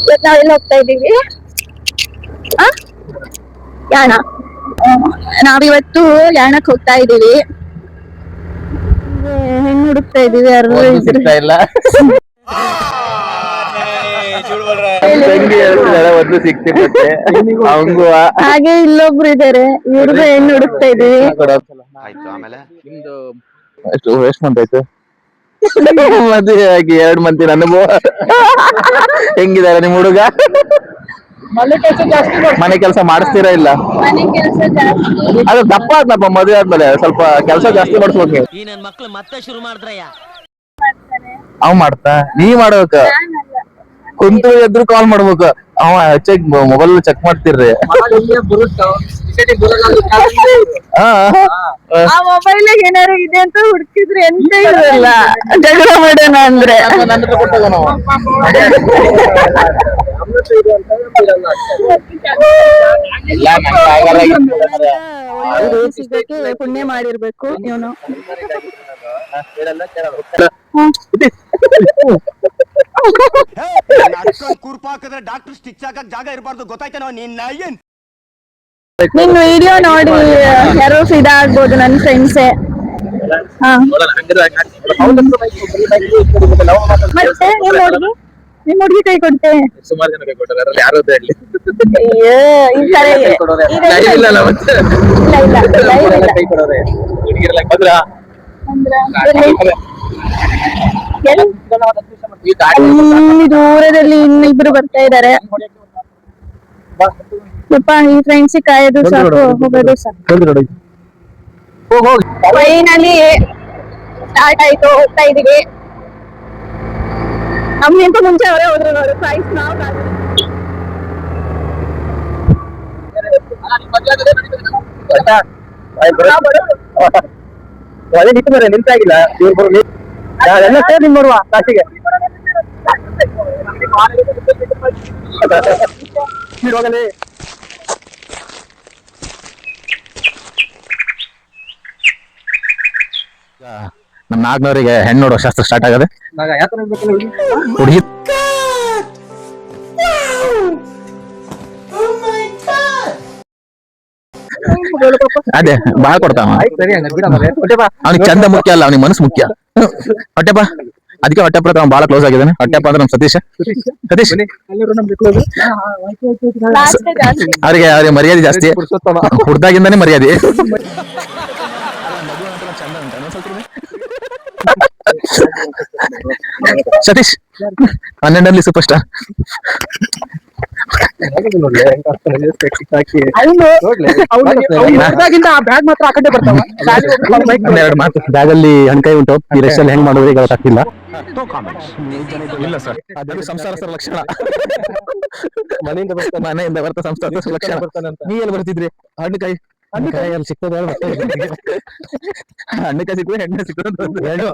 ಇವತ್ತು ನಾವ್ ಎಲ್ಲಿ ಹೋಗ್ತಾ ಇದೀವಿ? ಯಾಣ. ನಾವಿವತ್ತು ಯಾಣಕ್ ಹೋಗ್ತಾ ಇದೀವಿ. ಹೆಣ್ಣು ಹುಡುಕ್ತಾ ಇದೀವಿ, ಯಾರು ಸಿಗ್ತಾ ಇಲ್ಲ. ಹಾಗೆ ಇಲ್ಲೊಬ್ರು ಇದಾರೆ, ಇವ್ರಿಗೂ ಹೆಣ್ಣು ಹುಡುಕ್ತಾ ಇದೀವಿ. ಎಷ್ಟು ಮಂತ್ ಆಯ್ತು ಮದುವೆ ಆಗಿ 2 ಮಂತಿನ ಅನುಭವ ಹೆಂಗಿದಾರೆ ನಿಮ್ ಹುಡುಗ? ಮನೆ ಕೆಲಸ ಮಾಡಿಸ್ತೀರಾ ಇಲ್ಲ? ಅದು ದಪ್ಪ ಆದ್ನಪ್ಪ ಮದುವೆ ಆದ್ಮೇಲೆ ಸ್ವಲ್ಪ ಕೆಲಸ ಜಾಸ್ತಿ ಮಾಡಿಸ್ಬೇಕು ನೀವು. ಈ ನನ್ ಮಕ್ಳು ಮತ್ತೆ ಶುರು ಮಾಡಿದ್ರಯ್ಯ. ಅವ್ ಮಾಡ್ತಾ ನೀ ಮಾಡ್ಬೇಕ, ಕುಂತು ಎದ್ರು ಕಾಲ್ ಮಾಡ್ಬೇಕು. ಅವ ಚೆಕ್ ಮೊಬೈಲ್ ಚೆಕ್ ಮಾಡ್ತಿರ್ರಿ. ಆ ಮೊಬೈಲ್ ಏನಾರು ಇದೆ ಅಂತ ಹುಡುಕಿದ್ರೆ ಎಂತ ಇರಲ್ಲ, ಜಗಳ ಮಾಡೋಣ ಅಂದ್ರೆ. ಪುಣ್ಯ ಮಾಡಿರ್ಬೇಕು ಇವನು. ಕುರ್ಪಾಕಿದ್ರೆ ಡಾಕ್ಟರ್ ಸ್ಟಿಚ್ ಹಾಕಕ್ ಜಾಗ ಇರಬಾರ್ದು, ಗೊತ್ತಾಯ್ತೇನೋ ನಿನ್ನ ಏನ್? ನಿನ್ ವಿಡಿಯೋ ನೋಡಿ ಯಾರೋ ಫಿದಾ ಆಗ್ಬೋದು ನನ್ನ ಫ್ರೆಂಡ್ಸೇ. ಮತ್ತೆ ನಿಮ್ ಹುಡುಗಿ ಕೈ ಕೊಡ್ತೆ? ಸುಮಾರು ಜನ ಕೈ ಕೊಟ್ಟಾರೆ, ಯಾರು ಹೇಳಿ. ದೂರದಲ್ಲಿ ಇನ್ನಿಬ್ರು ಬರ್ತಾ ಇದಾರೆ. ಈ ಫ್ರೆಂಡ್ಸ್ ಕಾಯೋದು ಸಾಕು, ಹೋಗೋದು ಸಾಕು. ಫೈನಲಿ ಸ್ಟಾರ್ಟ್ ಆಯ್ತು, ಹೋಗ್ತಾ ಇದೀವಿ. ನಮ್ಗಿಂತ ಮುಂಚೆ ಅವರೇ ಹೋದ್ರು ನೋಡು. ಪ್ರೈಸ್ ನಾವು ನಿಂತಾಗಿಲ್ಲ ಎಲ್ಲ ಸೇರಿ ಬರುವ ಕಾಶಿಗೆ. ನಮ್ಮ ನಾಲ್ಕನವರಿಗೆ ಹೆಣ್ಣು ನೋಡೋ ಶಾಸ್ತ್ರ ಸ್ಟಾರ್ಟ್ ಆಗದೆ. ಹುಡುಗಿ ಅದೇ ಬಾಳ ಕೊಡ್ತಾವ. ಅವ್ನಿಗೆ ಚಂದ ಮುಖ್ಯ ಅಲ್ಲ, ಅವ್ನಿಗೆ ಮನಸ್ಸು ಮುಖ್ಯ. ಹೊಟ್ಟೆಪ್ಪ ಅದಕ್ಕೆ ಹೊಟ್ಟೆಪ್ಪ ಹತ್ರ ಬಾಳ ಕ್ಲೋಸ್ ಆಗಿದ್ದಾನೆ. ಹೊಟ್ಟೆಪ್ಪ ಅಂದ್ರೆ ನಮ್ ಸತೀಶ್. ಅವ್ರಿಗೆ ಮರ್ಯಾದೆ ಜಾಸ್ತಿ, ಹುಡ್ದಾಗಿಂದಾನೆ ಮರ್ಯಾದೆ. ಸತೀಶ್ 12ರಲ್ಲಿ ಸೂಪರ್ ಸ್ಟಾರ್. ಎರಡು ಮಾತು ಬ್ಯಾಗಲ್ಲಿ ಹಣ್ಕಾಯಿ ಉಂಟು, ಈ ರೆಸ್ಟಲ್ಲಿ ಹೆಂಗ್ ಮಾಡೋದು ಈಗ ಗೊತ್ತಾಗ್ತಿಲ್ಲ. ಇಲ್ಲ ಸರ್, ಅದು ಸಂಸಾರಸ್ಥರ ಲಕ್ಷಣ. ಮನೆಯಿಂದ ಬರ್ತಾ ಸಂಸಾರಸ್ಥರ ಲಕ್ಷಣ. ನೀ ಎಲ್ಲಿ ಬರ್ತಿದ್ರಿ? ಹಣ್ಣುಕಾಯಿ ಅಲ್ಲಿ ಸಿಕ್ತದ, ಹಣ್ಣುಕಾಯಿ ಸಿಕ್ಕು, ಹೆಣ್ಣು ಸಿಕ್ಕು, ಎರಡು.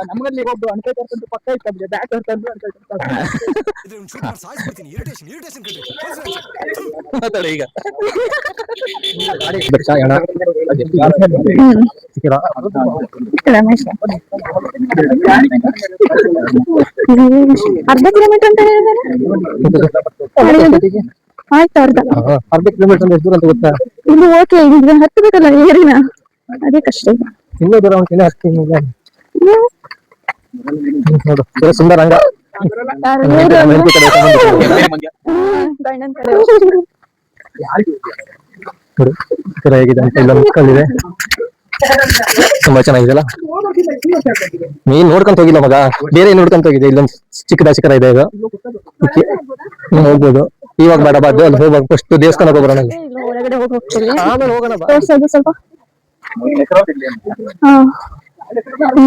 ನಮ್ಗಲ್ಲಿ ಒಬ್ಬ ಹಣ್ಕಾಯಿ ತರ್ಕೊಂಡು ಪಕ್ಕ ಇರ್ತದೆ, ಬ್ಯಾಗ್ ತರ್ಕೊಂಡು ಈಗ ಅರ್ಧ ಕಿಲೋಮೀಟರ್ ಅಂತ ಆಯ್ತು, ಅರ್ಧ ಕಿಲೋಮೀಟರ್ ಎಷ್ಟು ದೂರ ಅಂತ ಗೊತ್ತಾ? ಇದು ಓಕೆ, ಇದು ಹತ್ತಬೇಕಲ್ಲ ಏರಿನ, ಅದೇ ಕಷ್ಟ. ಇನ್ನೂ ದೂರ ನೋಡು, ಸುಂದರ ರಂಗ. ಹೇಗಿದೆ ಅಂತ ಇಲ್ಲ ಮುಕ್ಕಲ್ಲಿದೆ, ತುಂಬಾ ಚೆನ್ನಾಗಿದೆಲ್ಲ. ನೀನ್ ನೋಡ್ಕೊಂತ ಹೋಗಿಲ್ಲ ಮಗ, ಬೇರೆ ನೋಡ್ಕೊಂತ ಹೋಗಿದೆ. ಇಲ್ಲೊಂದು ಚಿಕ್ಕದ ಇದೆ, ಇದು ಹೋಗ್ಬೋದು. ಇವಾಗ ಬೇಡ, ಬಾದ್ದು ಅಲ್ಲಿ ಹೋಗ್ಬೇಕು. ಫಸ್ಟ್ ದೇವಸ್ಥಾನಕ್ಕೆ ಹೋಗೋಣ, ಆಮೇಲೆ ಹೋಗೋಣ. ಸ್ವಲ್ಪ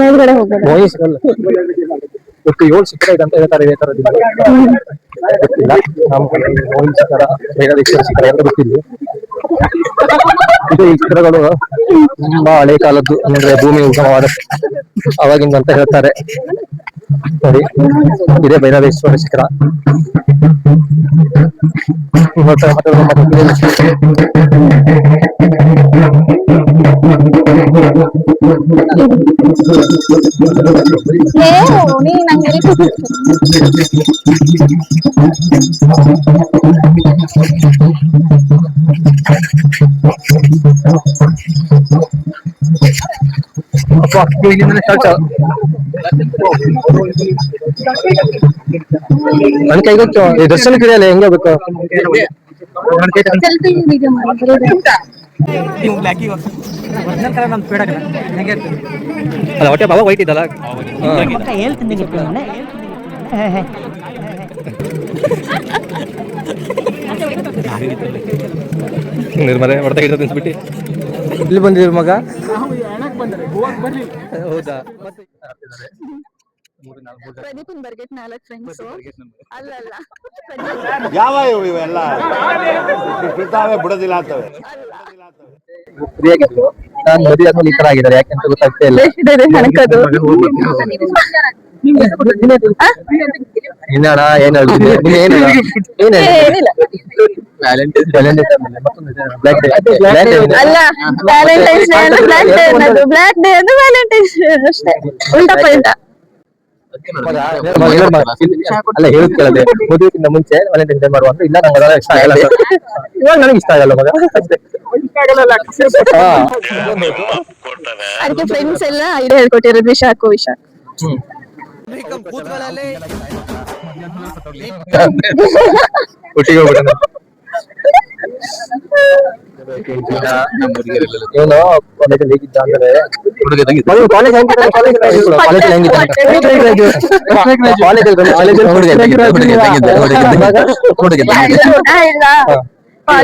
ಮೇಲ್ಗಡೆ ಹೋಗೋಣ. ಒಟ್ಟು 7 ಶಿಖರ ಇದೆ ಅಂತ ಹೇಳ್ತಾರೆ. ಇದೇ ತರದಿಂದ ಗೊತ್ತಿಲ್ಲ ನಮ್ಮ ಕಡೆ. ಶಿಖರ, ಭೈರವೇಶ್ವರ ಶಿಖರ ಎಲ್ಲ ಗೊತ್ತಿಲ್ಲ. ಇದು ಈ ಶಿಖರಗಳು ತುಂಬಾ ಹಳೆ ಕಾಲದ್ದು, ಅಂದ್ರೆ ಭೂಮಿ ಉಗಮವಾದ ಅವಾಗಿಂದ ಅಂತ ಹೇಳ್ತಾರೆ. ಸರಿ, ಇದೇ ಭೈರವೇಶ್ವರ ಶಿಖರ. ನನ್ ಕೈಗೊತ್ತು ದರ್ಶನ ಕಿಡಿಯಲ್ಲ ಹೆಂಗ ಬೇಕು ಅಲ್ಲ ಹೊಟ್ಟೆ ಬಾಬಾ ವೈಟ್ ಇದ್ದಲ್ಲ ನಿರ್ಮಲೆ ಹೊಡೆತ ಹಿಡಿದ ತಿನ್ಸ್ಬಿಟ್ಟು ಇಲ್ಲಿ ಬಂದಿದ್ರು ಮಗ. ಹೌದಾ? ಪ್ರದೀಪನ್ ಬರ್ಗೆಟ್ 4 ಫ್ರೆಂಡ್ಸ್ ಅಲ್ಲಲ್ಲ ಯಾವ ಇವೆಲ್ಲ ಬಿಡ್ತಾವೆ ಬಿಡೋದಿಲ್ಲ ಅಂತವೆ. ಫ್ರೀಯಾಗಿತ್ತು. ನಾನು ಮದುವೆ ಆದ್ಮೇಲೆ ಈ ತರ ಆಗಿದ್ದಾರೆ ಯಾಕೆಂತ ಗೊತ್ತಾಗ್ತಾ ಇಲ್ಲ. ಹಣಕದು ಇನ್ನಣ ಏನ್ ಹೇಳ್ತೀನಿ ಏನಿಲ್ಲ ಅಲ್ಲ ವ್ಯಾಲೆಂಟೈನ್ಸ್ ಡೇ ಅಂದ್ರೆ ಬ್ಲಾಕ್ ಡೇ ಅನ್ನೋದು, ಬ್ಲಾಕ್ ಡೇ ಅಂದ್ರೆ ವ್ಯಾಲೆಂಟೈನ್ಸ್ ಡೇ ಅಷ್ಟೇ, ಉಲ್ಟಾ ಪಲ್ಟಾ. ಅಲ್ಲ ಹೇಳುದ್ ಕೇಳದೆ ಮದುವೆಗಿಂತ ಮುಂಚೆ ವ್ಯಾಲೆಂಟೈನ್ಸ್ ಡೇ ಮಾಡುವ ಅಂದ್ರೆ ಇಲ್ಲ ನಂಗೆ ಅದೆಲ್ಲ ಇಷ್ಟ ಆಗಲ್ಲ ಸರ್. ಇವಾಗ ನನಗೆ ಇಷ್ಟ ಆಗಲ್ಲ ಮಗ. ಅದಕ್ಕೆ ಫ್ರೆಂಡ್ಸ್ ಎಲ್ಲ ಐಡಿಯಾ ಹೇಳ್ಕೊಟ್ಟಿರೋದು ವಿಷ ಹಾಕೋ ವಿಷ. ಒಟ್ಟಿಗೆ ಹೋಗ್ಬಿಡೋಣ. ಏನು ಕಾಲೇಜಲ್ಲಿ ಹೇಗಿದ್ದ ಅಂದ್ರೆ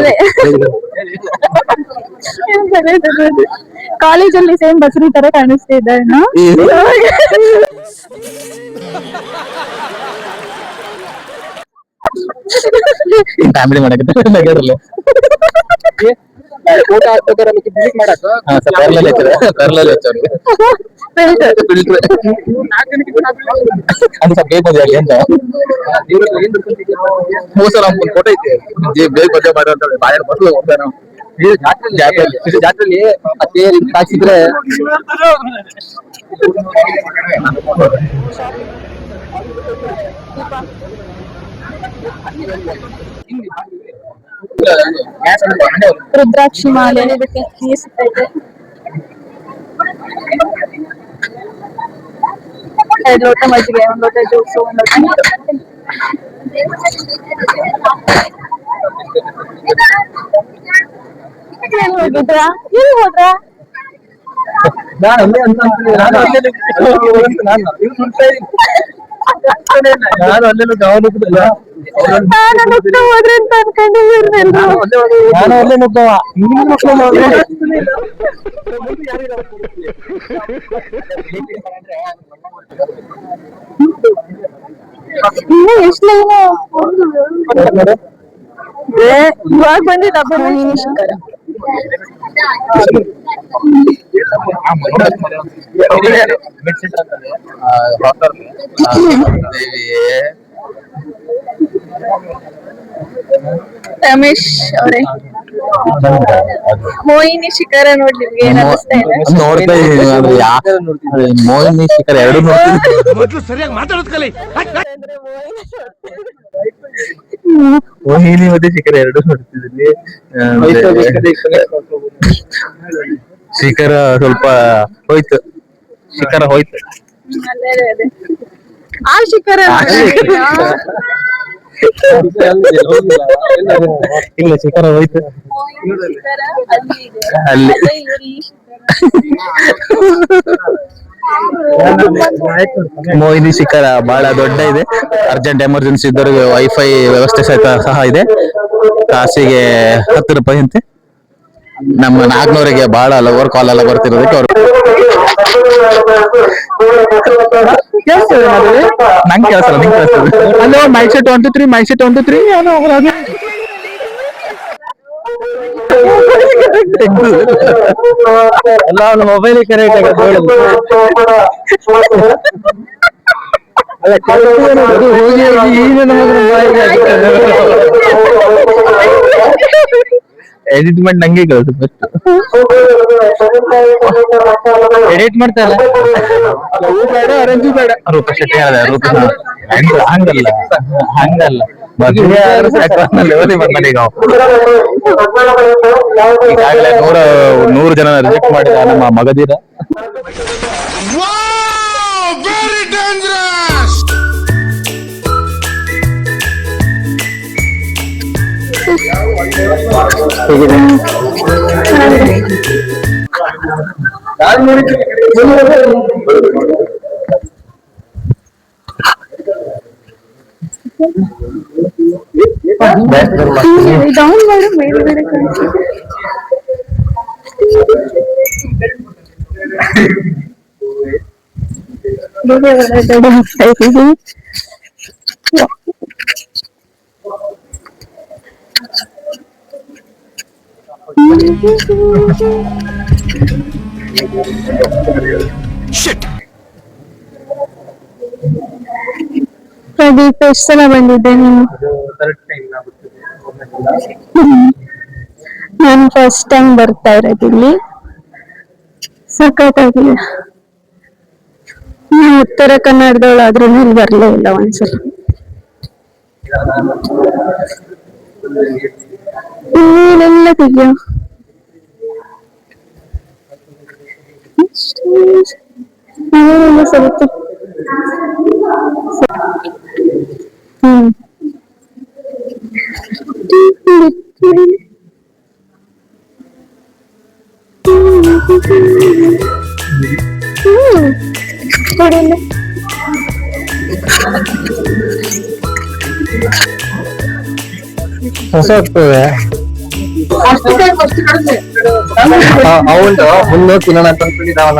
ಕಾಲೇಜ್ ಕಾಲೇಜಲ್ಲಿ ಸೇಮ್ ಬಸರಿ ತರ ಕಾಣಿಸ್ತಾ ಇದ್ದ ಫ್ಯಾಮಿಲಿ ಮಾಡಕ್ಕೆ ಫೋಟೋ ಹಾಕ್ಬೇಕಾದ್ರೆ ಡಿಲೀಟ್ ಮಾಡಕ ಅಂತ ಬೇಗ ಮದುವೆ ಅಂತ ಮೂಸಲ ಫೋಟೋ ಐತೆ ಬೇಗ ಮದುವೆ ಮಾಡೋ ಅಂತ ಬಾಯರ್ ಮಕ್ಕಳು ಹೋಗ್ತಾರ ಜಾತ್ರೆಯಲ್ಲಿ ಅದೇ ಹಾಕ್ಸಿದ್ರೆ ರುದ್ರಾಕ್ಷಿ ಮಾಲೆ ಎರಡು ಲೋಟ ಮಜ್ಜಿಗೆ, ಒಂದು ಲೋಟ ಜ್ಯೂಸು, ಒಂದು ಲೋಟ ಹೋಗಿದ್ರಾ? ಎಲ್ಲಿ ಹೋದ್ರಾ? ನಾನು ಅಲ್ಲೆಲ್ಲ ಗಮನಿಸಿಲ್ಲ. ಹೋದ್ರೆ ಅಂತ ಅನ್ಕೊಂಡಿದ್ದೀನಿ. ನಾನು ಅಲ್ಲೇ ನುಗ್ಗವ ಇನ್ನು ಎಷ್ಟು ಇವಾಗ ಬಂದಿದ್ದ ಶಿಖರ ರಮೇಶ್ ಅವರೇ, ಮೋಹಿನಿ ಶಿಖರ ನೋಡಿ ನಿಮ್ಗೆ ಏನ್ ಅನಿಸ್ತಾ ಇದೆ? ನೋಡ್ತಾ ಇದ್ದೀನಿ. ಮೋಹಿನಿ ಶಿಖರ ಎರಡು ಮೊದಲು ಸರಿಯಾಗಿ ಮಾತಾಡೋದ್ ಕಲಿ. ಮೋಹಿನಿ ಮತ್ತೆ ಶಿಖರ ಎರಡು ನೋಡ್ತಿದ್ದೀನಿ. ಶಿಖರ ಸ್ವಲ್ಪ ಹೋಯ್ತು, ಶಿಖರ ಹೋಯ್ತು. ಆ ಶಿಖರ ಇಲ್ಲ, ಶಿಖರ ಹೋಯ್ತು ಅಲ್ಲಿ. ಮೋಹಿನಿ ಶಿಖರ ಬಹಳ ದೊಡ್ಡ ಇದೆ. ಅರ್ಜೆಂಟ್ ಎಮರ್ಜೆನ್ಸಿ ಇದ್ದವರಿಗೆ ವೈಫೈ ವ್ಯವಸ್ಥೆ ಸಹ ಇದೆ. ಕಾಸಿಗೆ 10 ರೂಪಾಯಿ ಅಂತೆ. ನಮ್ಮ 400ಗೆ ಬಹಳ ಲವರ್ ಕಾಲ್ ಎಲ್ಲ ಬರ್ತಿರೋದಕ್ಕೆ ಅವ್ರು ನಂಗೆ ಕೇಳಿಸಲ್ಲ, ನಿಂಗೆ ಕೇಳಿಸ್ತದೆ. ಅಲ್ಲೋ ಮೈಕ್ ಸೆಟ್ 1 2 3 ಮೈಕ್ ಸೆಟ್ 1 2 3 ಏನೋ ಎಲ್ಲ ಮೊಬೈಲ್ ಕರೆಕ್ಟ್ ಆಗಿ ಎಡಿಟ್ ಮಾಡಿ ನಂಗೆ ಕಳ್ಸು ಫಸ್ಟ್. ಎಡಿಟ್ ಮಾಡ್ತಾರ ರೂಪೇಶ್ ಶೆಟ್ಟಿ ಹೇಳಿದೆ ರೂಪೇಶ್ ಹಂಗಲ್ಲ ಹಂಗಲ್ಲ ಮದುವೆ ಆದ್ರೆ ಸಾಕು ಲೆವೆಲ್ ಬಂದ ಈಗ ಈಗಾಗಲೇ 100 ಜನ ರಿಜೆಕ್ಟ್ ಮಾಡಿದ ನಮ್ಮ ಮಗದೀರ. Very dangerous! ಡೌನ್ ಮಾಡು ಮೇಲ್ಗಡೆ ಕಾಣಿಸ್ತಿದೆ. ಹೊರಗಡೆ ಹೋಗ್ತಾ ಇದ್ದೀವಿ. ಪ್ರದೀಪ್ ಎಷ್ಟು ಸಲ ಬಂದಿದ್ದೆ ನೀನು? ನಾನು ಫಸ್ಟ್ ಟೈಮ್ ಬರ್ತಾ ಇರೋದು ಇಲ್ಲಿ. ಸಖತ್ತಾಗಿದೆ. ನಾನು ಉತ್ತರ ಕನ್ನಡದವಳಾದ್ರೂ ಇಲ್ಲಿ ಬರ್ಲೇ ಇಲ್ಲ ಒಂದ್ಸಲ. ನೀನೆಲ್ಲ ತೆಗಿಯೋ ಸ್ವಲ್ಪ. ಕೊಡಿಲ್ಲ ಹೊಸ ಹೋಗ್ತದೆ ಅವನು ಮುಂದೆ ತಿನ್ನೋಣ ಅಂತ ಅನ್ಕೊಂಡಿದ್ದಾವನ.